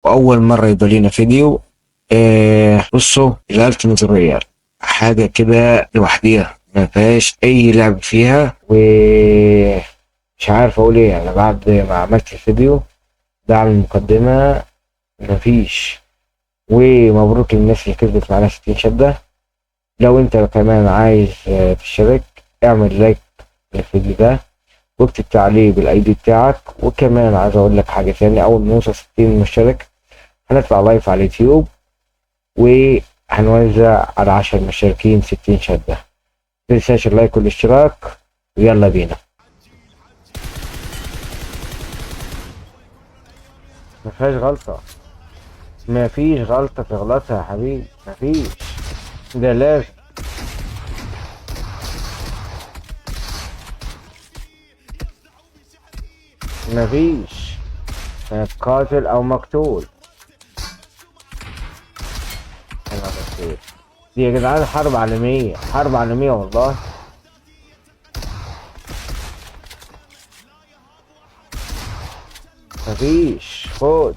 واول مره يبقى لينا فيديو. بصوا ال1000 ريال حاجه كده لوحديها، ما فيهاش اي لعب فيها، ومش عارف اقول ايه. انا بعد ما عملت الفيديو ده على المقدمه مفيش. ومبروك للناس اللي كسبت معانا 60 شده. لو انت كمان عايز تشترك، اعمل لايك للفيديو ده واكتب تعليق بالاي دي بتاعك. وكمان عايز اقول لك حاجه تاني، اول ما نوصل 60 مشترك هنطلع لايف على اليوتيوب وهنوزع على 10 مشتركين 60 شده. متنساش اللايك والاشتراك، ويلا بينا. مفيهاش غلطه، مفيش غلطه تغلطها يا حبيبي، مفيش. ده لازم. مفيش قاتل او مقتول. انا بصير دي يا جدعان حرب عالميه، حرب عالميه والله. مفيش. خد.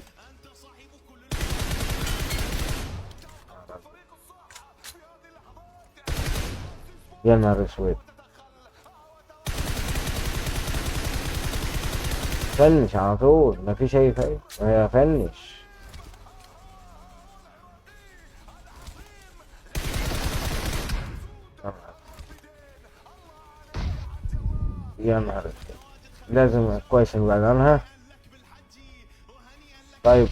يا نهار اسود. فنش على طول، مفيش اي فايدة. هي فنش. يا نهار اسود. لازم كويس نبعد عنها. طيب.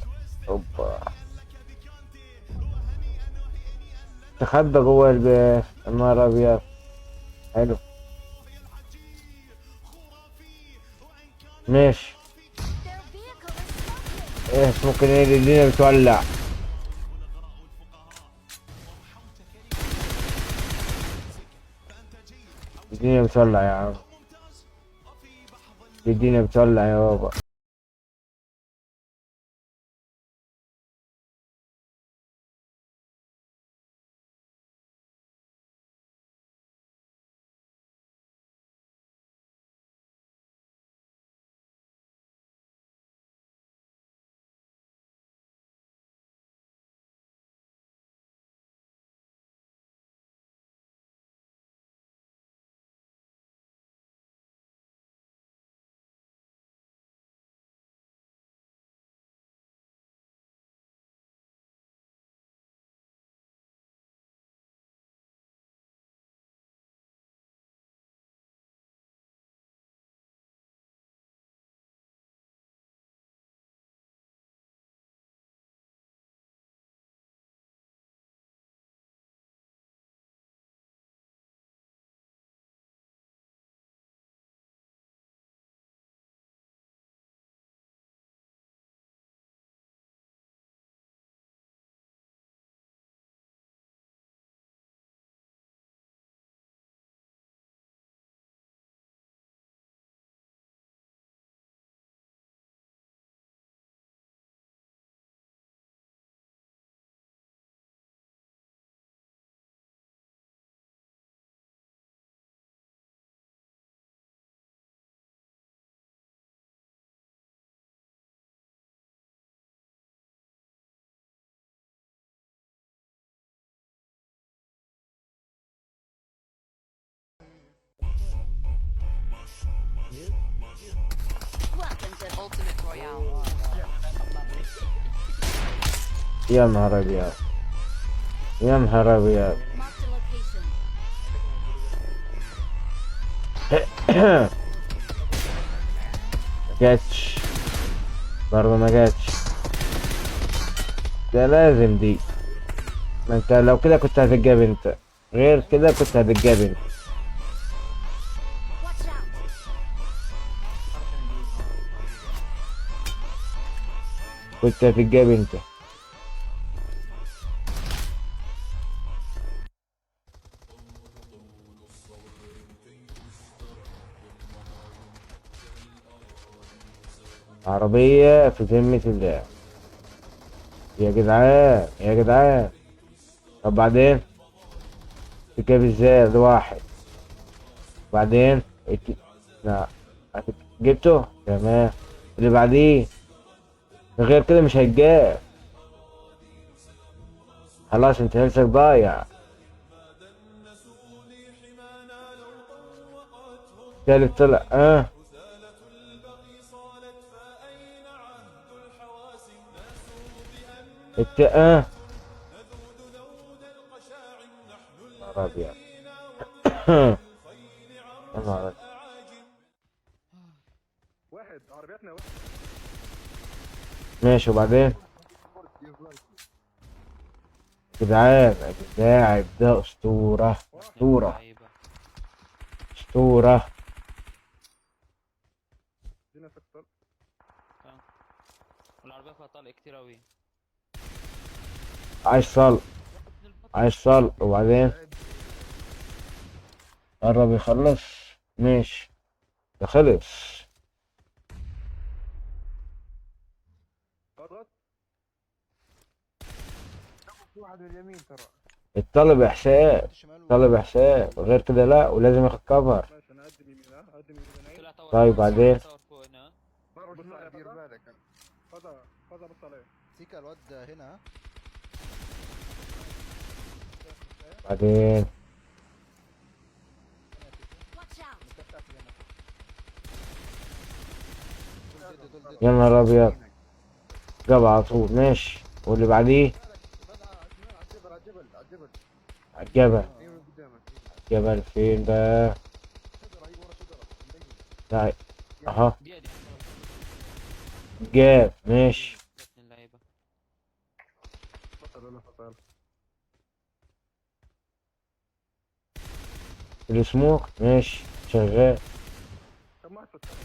اوبا. تخبى جوه البيت. النهار ابيض. حلو. ماشي. ايه ممكن ايه اللي الدنيا بتولع. الدنيا بتولع يا عم. الدنيا بتولع يا بابا. يا نهار ابيض. يا نهار ابيض. جاتش. برضه ما جاتش. ده لازم دي. ما انت لو كده كنت هتتجاب انت، غير كده كنت هتتجاب انت. كنت هتتجاب انت. عربية في ذمة الله. يا جدعان يا جدعان. طب بعدين تجاب ازاي ده واحد. بعدين لا. جبته تمام. اللي بعديه غير كده مش هيتجاب. خلاص انت هلسك ضايع. التالت طلع نهار ابيض. يا نهار أبيض. واحد عربياتنا واحد. ماشي وبعدين. يا جدعان اللاعب ده اسطورة. اسطورة. اللعيبة. اسطورة. ادينا سكتر. والعربية فيها طلق كتير أوي. عايز صل. عايز صل وبعدين. قرب يخلص. ماشي. ده خلص. اضغط. في واحد من اليمين ترى. الطلب احساس. طلب احساس غير كده لا، ولازم ياخد كفر. ماشي انا اقدم يمين اقدم يمين طلع تاور طيب فوق. بعدين. تاور فوق هنا. بص عليا دير بالك. فضا فضا بص عليا. سيكا الواد هنا. بعدين. يا نهار ابيض. جاب على طول. ماشي واللي بعديه. على الجبل على الجبل. على الجبل. ايوه من قدامك. الجبل فين بقى؟ شجره ايوه ورا شجره. لا. اها. دي جاب. ماشي. اللعيبة. فصل ولا فصل. السموك. ماشي شغال. كم واحد فصل.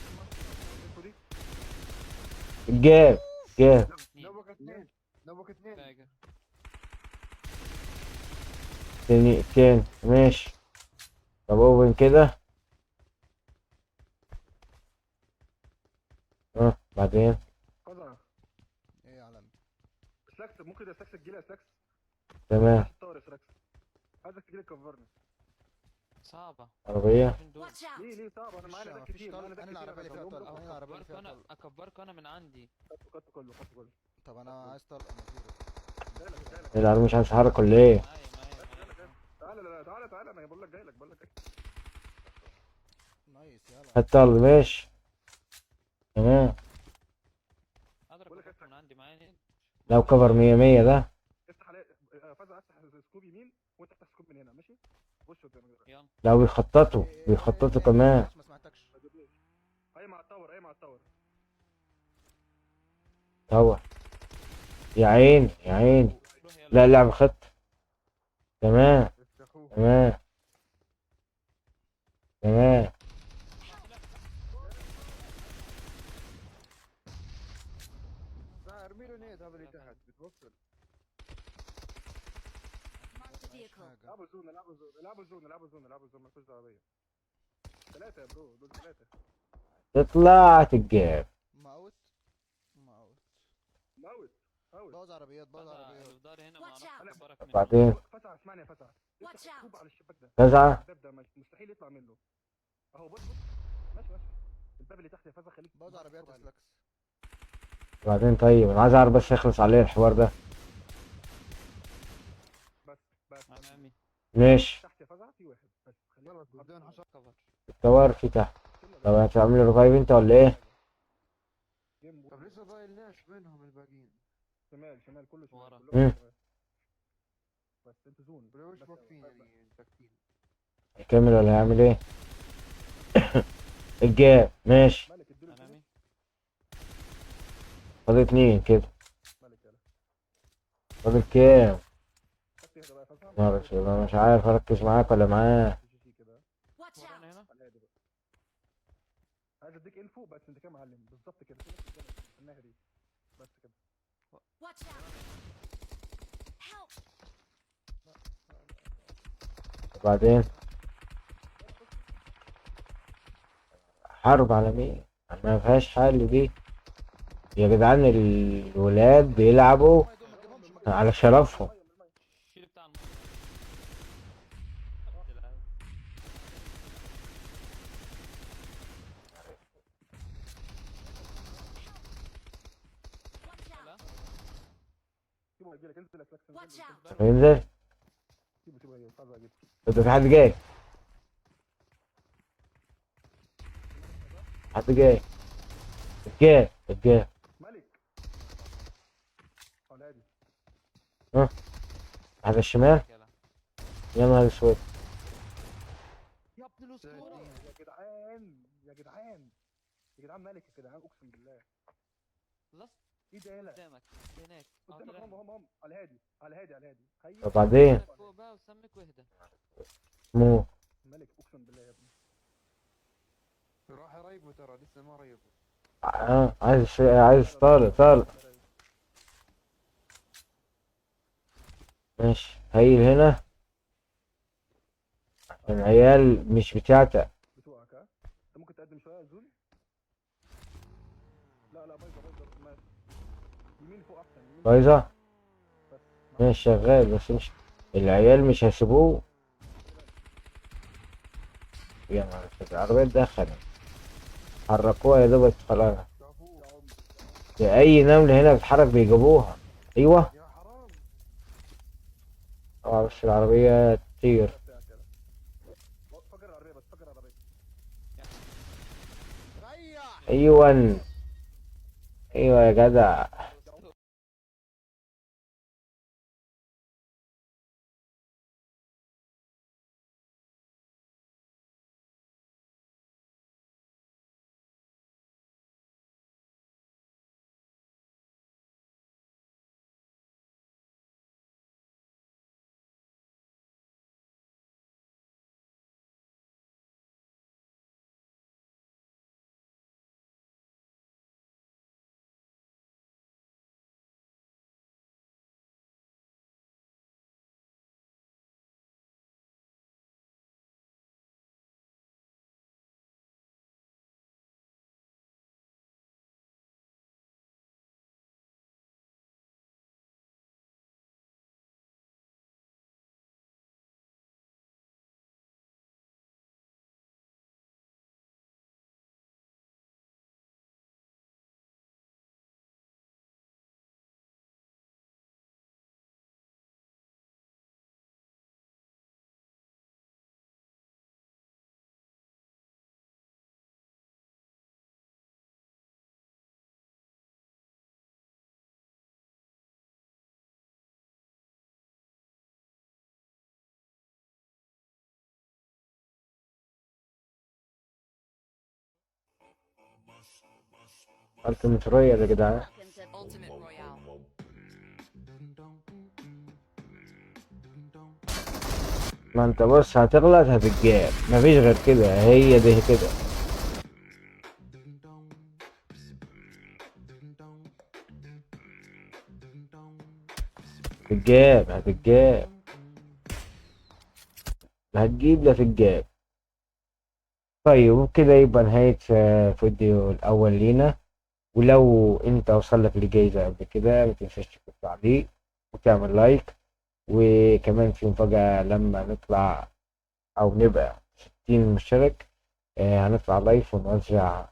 دي. جاب. جاب. نوبك اثنين. نوبك اثنين. فاجر. تاني. ماشي. طب اوبن كده. بعدين. فضا. ايه يا عالمي. سلاكس ممكن ده سلاكس تجيلي يا سلاكس. تمام. الطور يا سلاكس. عايزك تجيلي كفرني. صعبة. عربية. فين دول؟ ليه صعب انا معانا ده مفيش كتير. طلق. معانا ده انا كتير. العربيه اللي فيها هخليهم طلق. لكم. انا العربيه اللي أكبركوا فيها أنا طلق. أكبركوا أنا من عندي. خدته كله خدته كله. طب انا عايز طلق مديره. جايلك. العربية مش عايز تتحرك ولا ايه؟ معايا. تعالى لا تعالى انا بقول لك جايلك نايس يلا. هتطلع. ماشي. تمام. أقدر أكبركوا من عندي معايا. لو كفر 100 ده. افتح عليه. فزع افتح سكوب يمين وانت افتح سكوب من هنا ماشي. بص قدامك. يلا. لو بيخططوا كمان. ما سمعتكش. اي مع التاور. طور. يا عين. روح يلا. لا لعب خط. تمام. افتحوه. تمام. لا ارمي له نيد هذا اللي تحت بتوصل. العبوا زون مالكوش دعوه بيا. ثلاثة يا برو دول ثلاثة. تطلع تتجاب. موت. موت. باظ عربيات. اللي في داري هنا ما أعرفش أكبرك منه. بعدين. فتح اسمعني يا فتح. افتح سكوب على الشباك ده. فزعة. الباب ده مستحيل يطلع منه. اهو بص. ماشي. الباب اللي تحت يا فزع خليك. باظ عربيات يا سلاكس. بعدين. طيب انا عايز اعرف بس يخلص عليه الحوار ده. بس. أمامي. ماشي. تحت يا فزع في واحد بس خلينا قدام حشر. كفر. التور في تحت. طب هتعمل ريفايف انت ولا ايه؟ طب لسه ضايلناش منهم الباقيين. شمال كله شمال. ورا. كله شمال. بس انت زون مش واقفين يعني ساكتين. هيكمل ولا هيعمل ايه؟ الجاب. ماشي. ملك اديله أمامي. فاضل 2 كده. ملك يلا. فاضل كام؟ خدت اهدى بقى يا فزع. معرفش انا مش عارف اركز معاك ولا معاه. كده. ورانا هنا. على الهادي بقى. عايز اديك انفو بس انت كده معلم بالظبط كده. في الناحية دي. بس كده. وبعدين. حرب على مين؟ ما فيهاش حل دي. يا جدعان الولاد بيلعبوا على شرفهم. الشيل بتاع المية. هيجيلك انزل يا فلكس Watch out! طب ينزل. سيبه هيجيلك خلاص هيجيلك. ده في حد جاي. حد جاي. الجاي. ملك على هادي. على الشمال. يلا. يا نهار اسود. يا ابن الاسطوره. يا جدعان يا جدعان يا جدعان ملك يا جدعان اقسم بالله. خلصت ايه ده يالا قدامك هناك قدامك هم على هادي على هادي على هادي. طب بعدين فوق بقى وسمك واهدى. اسمه ملك اقسم بالله يا ابني. راح يريبوا ترى لسه ما ريبوا. عايز طارق. ماشي هيل هنا عشان العيال مش بتاعتك. بتوعك ها. انت ممكن تقدم شويه يا زول. لا بايظه ماشي. يمين فوق احسن يمين فوق. بايظة. بس ماشي شغال بس مش العيال مش هيسيبوه. يا نهار اسود العربية دخلت حركوها يا دوبك خلاص. شافوه. اي نملة هنا بتتحرك بيجيبوها. ايوه يا حرام. بس العربية تطير. بتاعك يلا. فجر العربيه بس فجر العربيه. ريح. ايوه يا جدع. التيمت رويال يا جدعان. Welcome to Ultimate Royale. ما انت بص هتغلط هتتجاب مفيش غير كده هي دي كده. هتتجاب هتجيب لا تتجاب. طيب وبكده يبقى نهاية الفيديو الأول لينا. ولو انت وصلك لجايزة قبل كده متنساش تكتب تعليق وتعمل لايك. وكمان في مفاجأة لما نطلع أو نبقى 60 مشترك هنطلع لايف ونوزع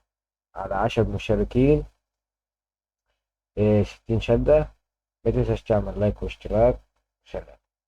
على 10 مشتركين 60 شدة. متنساش تعمل لايك واشتراك. سلام.